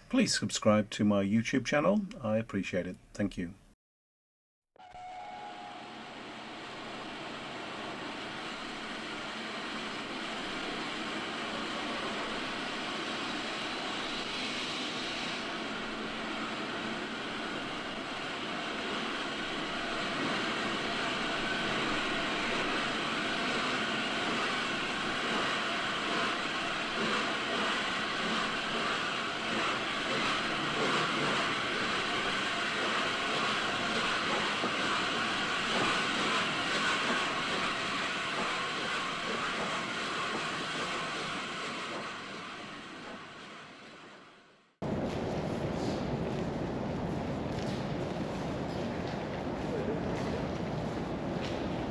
Please subscribe to my YouTube channel. I appreciate it. Thank you.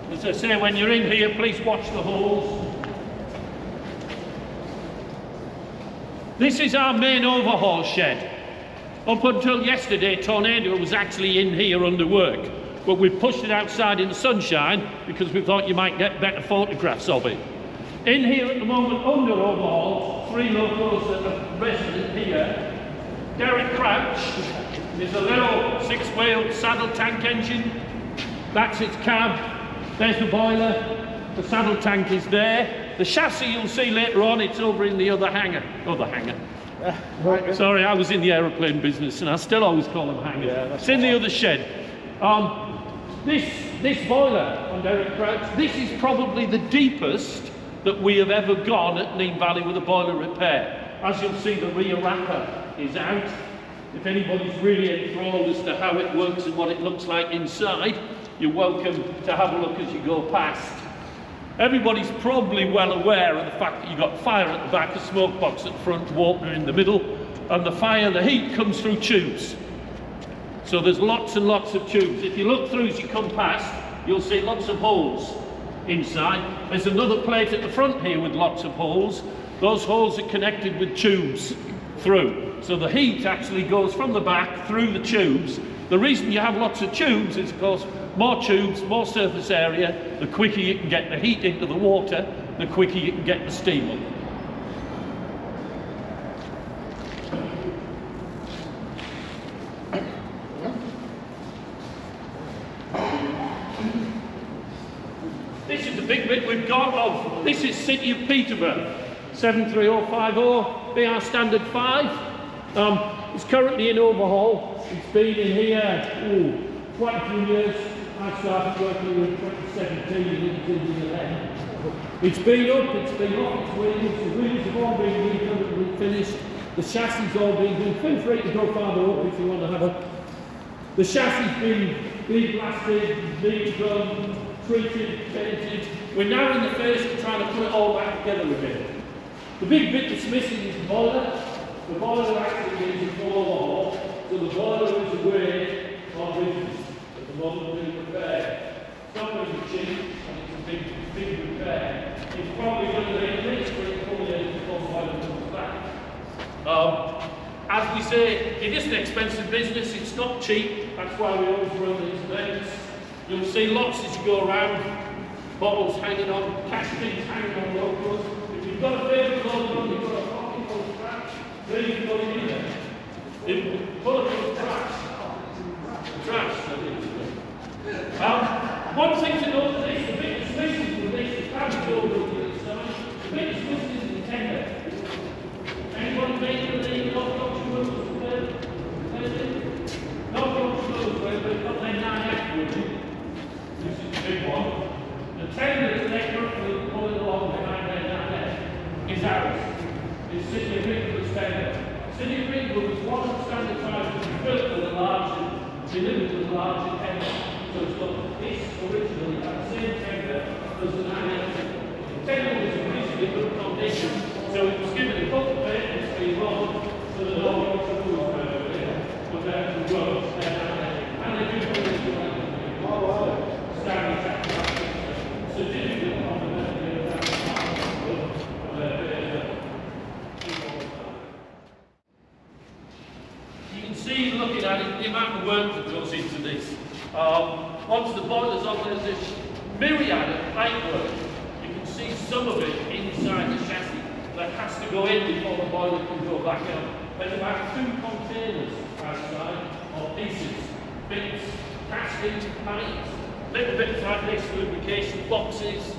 As I say, when you're in here, please watch the holes. This is our main overhaul shed. Up until yesterday, Tornado was actually in here under work, but we pushed it outside in the sunshine because we thought you might get better photographs of it. In here at the moment, under overhaul, 3 locos that are resident here. Derek Crouch is a little 6-wheel saddle tank engine. That's its cab. There's the boiler, the saddle tank is there. The chassis you'll see later on, it's over in the other hangar. Sorry, I was in the aeroplane business and I still always call them hangars. Yeah, it's in the other shed. This boiler on Derek Crouch, this is probably the deepest that we have ever gone at Nene Valley with a boiler repair. As you'll see, the rear wrapper is out. If anybody's really enthralled as to how it works and what it looks like inside, you're welcome to have a look as you go past. Everybody's probably well aware of the fact that you've got fire at the back, a smoke box at the front, water in the middle, and the heat comes through tubes. So there's lots and lots of tubes. If you look through as you come past, you'll see lots of holes inside. There's another plate at the front here with lots of holes. Those holes are connected with tubes through. So the heat actually goes from the back through the tubes. The reason you have lots of tubes is, of course, more tubes, more surface area, the quicker you can get the heat into the water, the quicker you can get the steam up. This is the big bit we've got of. This is City of Peterborough, 73050, BR Standard 5. It's currently in overhaul. It's been in here quite a few years. I started working in 2017 and it's in then. It's been up, it's been off its wheels, the wheels have all been redone and refinished, the chassis all been done. Feel free to go farther up if you want to have a. The chassis been blasted, redone, treated, painted. We're now in the phase of trying to put it all back together again. The big bit that's missing is the boiler. The boiler actually is a full overhaul, so the boiler is away on business at the moment being repaired. It's not going to be cheap, and it's a big repair. It's probably going to be at least 3-4 years before the boiler comes back. As we say, it is an expensive business, it's not cheap, that's why we always run these events. You'll see lots as you go around, bottles hanging on, cash tins hanging on logos. If you've got a favourite logo, you've got a pocket full of scratch, where you can go in there. If you pull it from trash, one thing to note is the biggest missing with this is how over to the side. The biggest missing is the tender. Anyone making the no-function moves there? No-function moves where they've got their 9F with it. This is the big one. The tender that they're currently pulling along behind their 9F is ours. It's City of Ringwood's tender. City of Ringwood was one of the standard files that was built with a large, delivered with a large tender. So it's got this originally at the same tender as the 9F. The tender was originally good foundation, so it was given a couple of payments being long, so that all the options were but then the roads, and they do put it in standard tax certificate on the you can see, looking at it, the amount of work that goes into this. Once the boiler's on, there's this myriad of pipe work. You can see some of it inside the chassis that has to go in before the boiler can go back out. There's about 2 containers outside of pieces, bits, castings, pipes, little bits like this, lubrication boxes,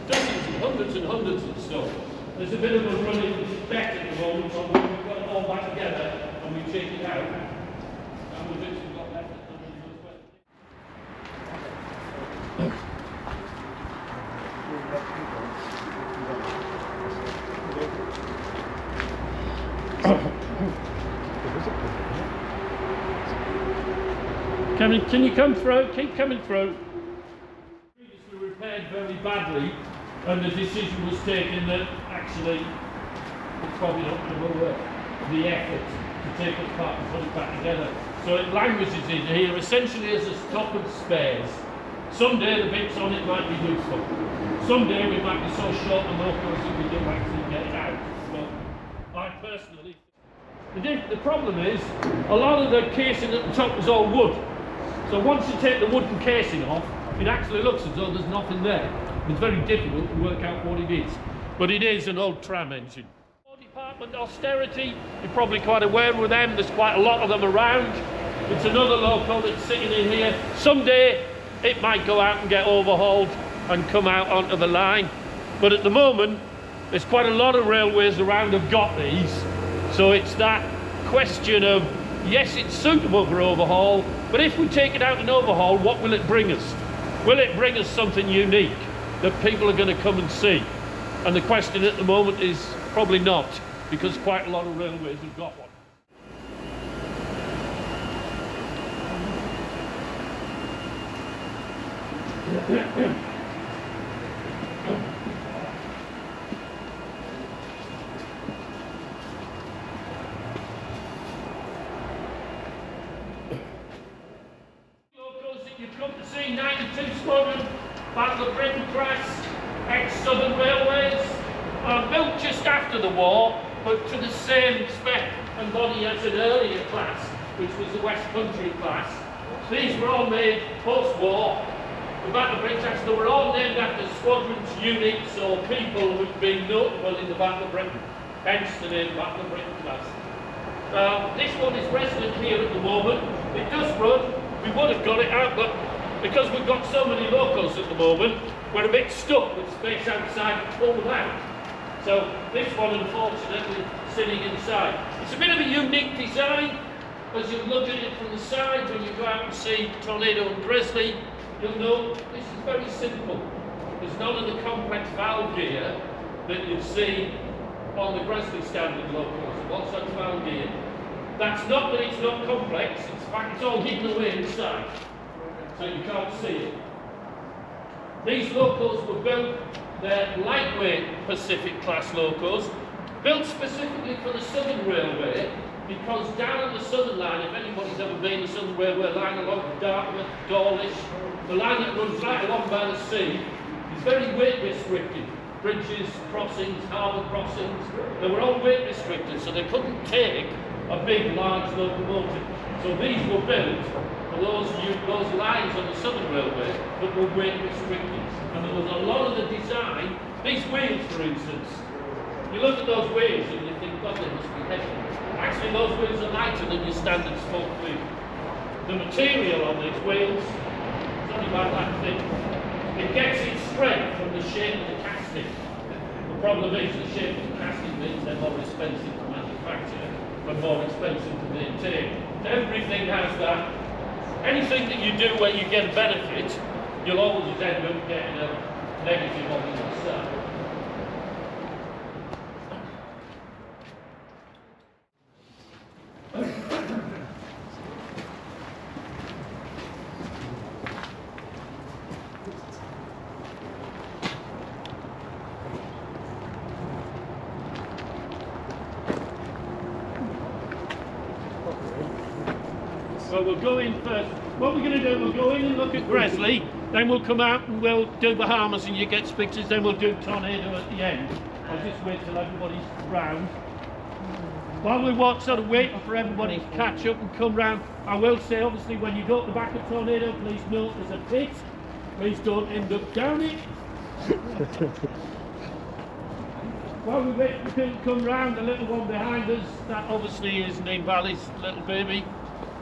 dozens and hundreds of stuff. There's a bit of a running bet at the moment, so we've got it all back together and we take it out. And the bits we've got left at the moment as well. Can you come through? Keep coming through. Previously repaired very badly, and the decision was taken that actually it's probably not going to be worth the effort to take it apart and put it back together. So it languishes in here essentially as a stock of spares. Someday the bits on it might be useful. Someday we might be so short of locals that we don't actually get it out. But I personally, the problem is a lot of the casing at the top was all wood. So once you take the wooden casing off, it actually looks as though there's nothing there. It's very difficult to work out what it is. But it is an old tram engine. Department austerity, you're probably quite aware of them. There's quite a lot of them around. It's another local that's sitting in here. Someday it might go out and get overhauled and come out onto the line. But at the moment, there's quite a lot of railways around have got these. So it's that question of, yes, it's suitable for overhaul, but if we take it out and overhaul, what will it bring us? Will it bring us something unique that people are going to come and see? And the question at the moment is probably not, because quite a lot of railways have got one. Locals that you've come to see, 92 Squadron, Battle of Britain class, ex-Southern Railways, built just after the war, but to the same spec and body as an earlier class, which was the West Country class. These were all made post-war. The Battle of Britain, they were all named after squadrons, units, or people who'd been notable in the Battle of Britain, hence the name Battle of Britain class. This one is resident here at the moment. It does run. We would have got it out, but because we've got so many locals at the moment, we're a bit stuck with space outside to pull them out. So this one, unfortunately, sitting inside. It's a bit of a unique design. As you look at it from the side, when you go out and see Tornado and Gresley, you'll know this is very simple. There's none of the complex valve gear that you'd see on the Gresley standard locals. All sorts of valve gear. That's not that it's not complex, in fact it's all hidden away inside, so you can't see it. These locals were built, they're lightweight Pacific class locals, built specifically for the Southern Railway, because down on the Southern line, if anybody's ever been the Southern Railway line along Dartmouth, Dawlish, the line that runs right along by the sea is very weight restricted. Bridges, crossings, harbour crossings, they were all weight restricted, so they couldn't take a big, large locomotive. So these were built for those lines on the Southern Railway that were weight restricted. And there was a lot of the design, these wheels for instance, you look at those wheels and you think, God, they must be heavy. Actually, those wheels are lighter than your standard spoke wheel. The material on these wheels is only about that thick. It gets its strength from the shape of the casting. The problem is the shape of the casting means they're more expensive to manufacture and more expensive to maintain. Everything has that. Anything that you do where you get a benefit, you'll always end up getting a negative on the other side. Well, we'll go in first. What we're going to do, we'll go in and look at Gresley, then we'll come out and we'll do Bahamas and you get pictures, then we'll do Tornado at the end. I'll just wait till everybody's round. While we're sort of waiting for everybody to catch up and come round, I will say, obviously, when you go to the back of Tornado, please note there's a pit. Please don't end up down it. Well, we wait for people to come round. The little one behind us, that obviously is Nene Valley's little baby.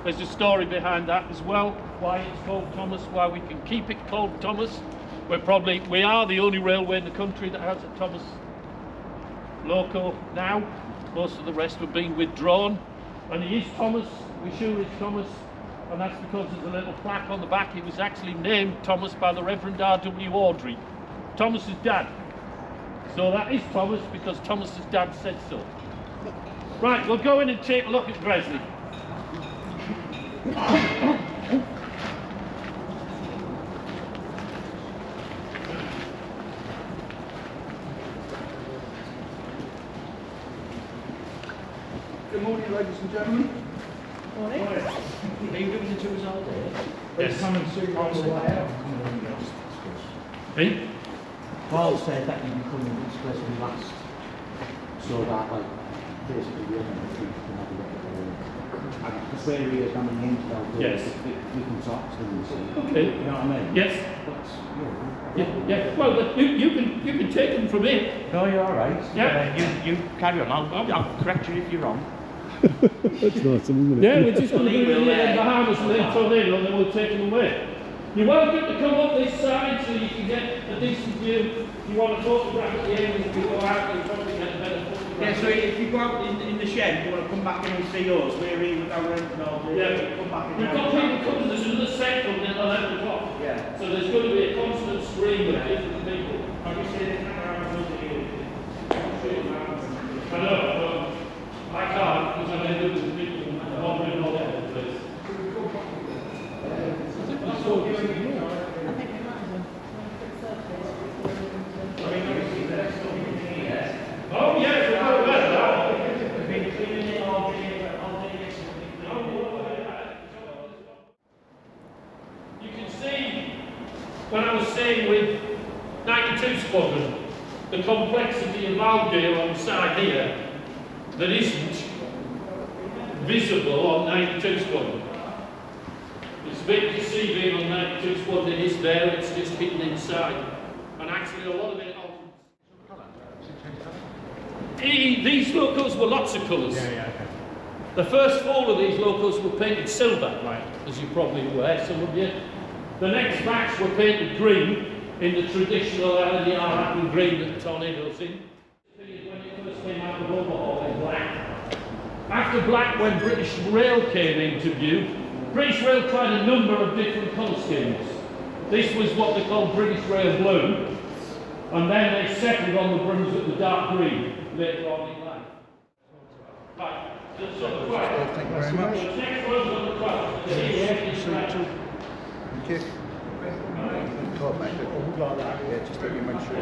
There's a story behind that as well, why it's called Thomas, why we can keep it called Thomas. We are the only railway in the country that has a Thomas loco now. Most of the rest have been withdrawn. And he is Thomas, we're sure he's Thomas, and that's because there's a little plaque on the back. He was actually named Thomas by the Reverend R.W. Audrey, Thomas's dad. So that is Thomas because Thomas's dad said so. Right, we'll go in and take a look at Gresley. Good morning, ladies and gentlemen. Morning. Are you giving the tours all day? Yes. Come and see on the way out. Hey? Paul said that you'd be coming to express me last, so that like basically the other people can have a look at the because where he is, I'm in the Intel. Yes. We can talk to them and see. Okay. You know what I mean? Yes. That's, Yeah. Well, but you can take them from here. No, you're all right. Yeah. You carry on. I'll correct you if you're wrong. That's nice, isn't it? Yeah, we're just going to bring them in the Bahamas and then tornado, and then we'll take them away. You're welcome to come up this side so you can get a decent view. If you want to photograph at the end, if you go out, you'll probably get a better photograph. Yeah, so if you go out in the shed, you want to come back in and see us, we're here with our renting all day. Yeah. Come back in. We've got people coming, there's another set coming at 11 o'clock. Yeah. So there's going to be a constant stream of different people. Have you seen the camera over here? I know, but I can't because I'm able to people wandering all over the place. Oh yes, we're not aware of that. We've been cleaning it all day yesterday. You can see when I was saying with 92 Squadron, the complexity involved here on the side here that isn't visible on 92 Squadron. It's a bit deceiving on 92 Squadron, it is there, it's just hidden inside. And actually a lot of it these locos were lots of colours. Okay. The first four of these locos were painted silver, right, as you're probably aware, some of you. The next batch were painted green in the traditional LDR apple green that the Tornado's in. When it first came out of overhaul in black. After black, when British Rail came into view, British Rail tried a number of different colour schemes. This was what they called British Rail blue, and then they settled on the Brunswick, the dark green, later on in life. Right, so the 12. Thank you very much. The next one's on the 12. The here is right. Thank you. Got back to yeah, just let you make sure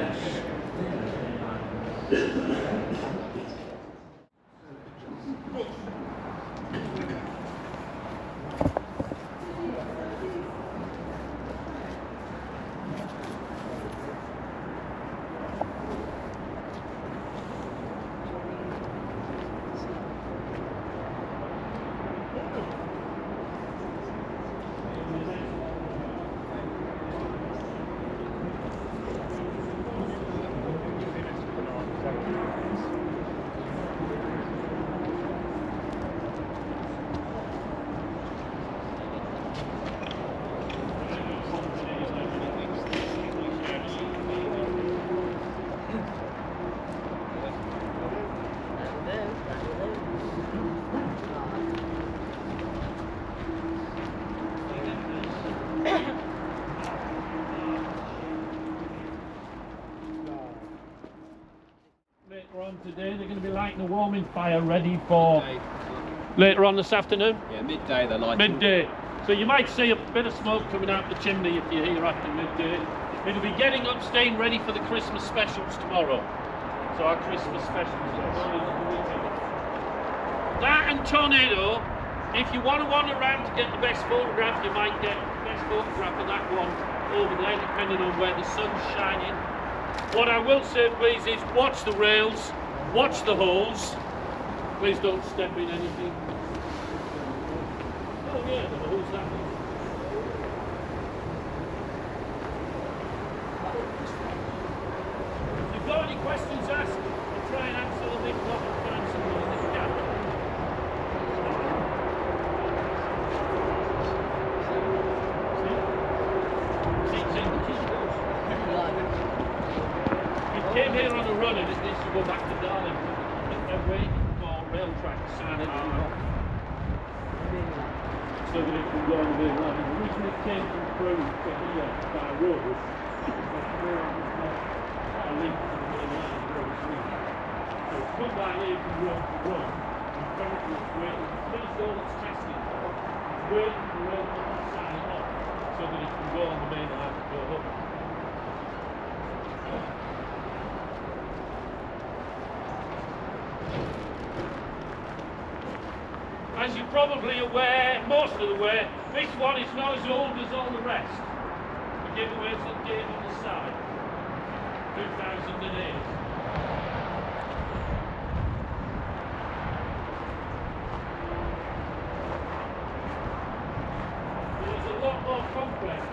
Later on today, they're going to be lighting a warming fire ready for later on this afternoon. Yeah, midday they're lighting. Midday. So you might see a bit of smoke coming out the chimney if you're here after midday. It'll be getting up, staying ready for the Christmas specials tomorrow. So our Christmas specials are going on the weekend. That and Tornado, if you want to wander around to get the best photograph, you might get the best photograph of that one over there, depending on where the sun's shining. What I will say, please, is watch the rails, watch the holes. Please don't step in anything. Oh yeah, the holes that way. If you've got any questions, ask. I'll try came here on a run and it needs to go back to Darlington. They're waiting for rail tracks to sign everything off. So that it can go on the main line. The reason it came from Crewe to here by road was a link to the main line of Road 3. So it's come by here from road to road. And currently it's waiting. It's finished all its testing. It's waiting for rail to sign it off so that it can go on the main line and go home. As you're probably aware, most of the way, this one is not as old as all the rest. The giveaways that date on the side, 2008. It's a lot more complex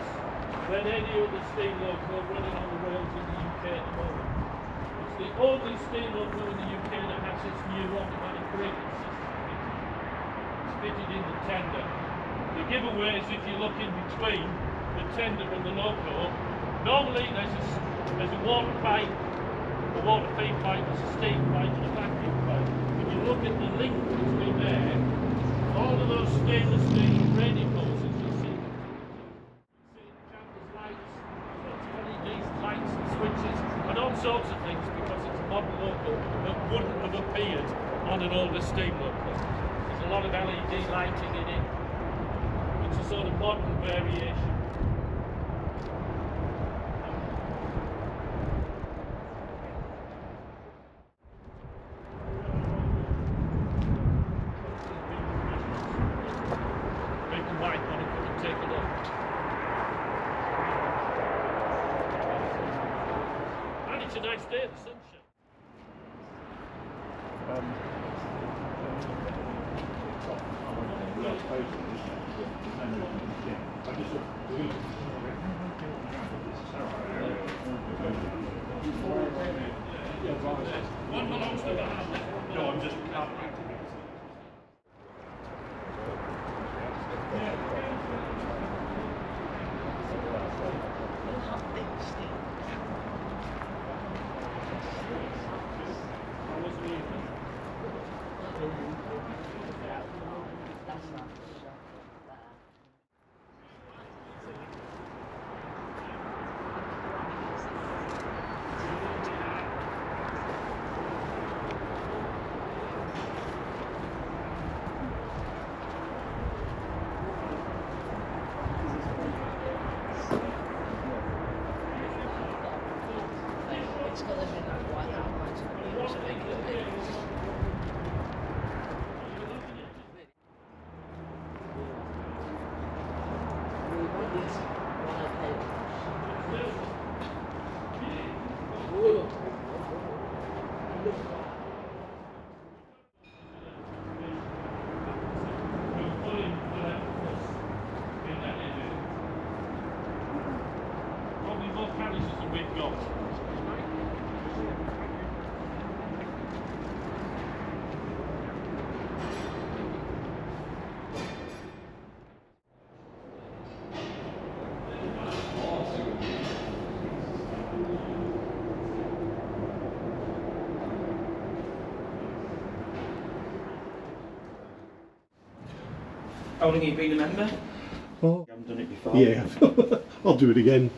than any other steam loco running on the rails in the UK at the moment. It's the only steam loco in the UK that has its new automatic braking system fitted in the tender. The giveaways, if you look in between the tender and the loco, normally there's a water pipe, a water feed pipe, there's a steam pipe and a vacuum pipe. When you look at the link between there, all of those stainless steel radio hoses you see cameras, lights, LEDs, lights and switches and all sorts of things because it's a modern loco that wouldn't have appeared on an older steam loco. A lot of LED lighting in it. It's a sort of modern variation. Make the white one and come and take a look. And it's a nice day, the sunshine. One belongs to the Bahamas. No, I'm just probably more carriages than we've got. How long have you been a member? Oh, You haven't done it before. yeah. I'll do it again.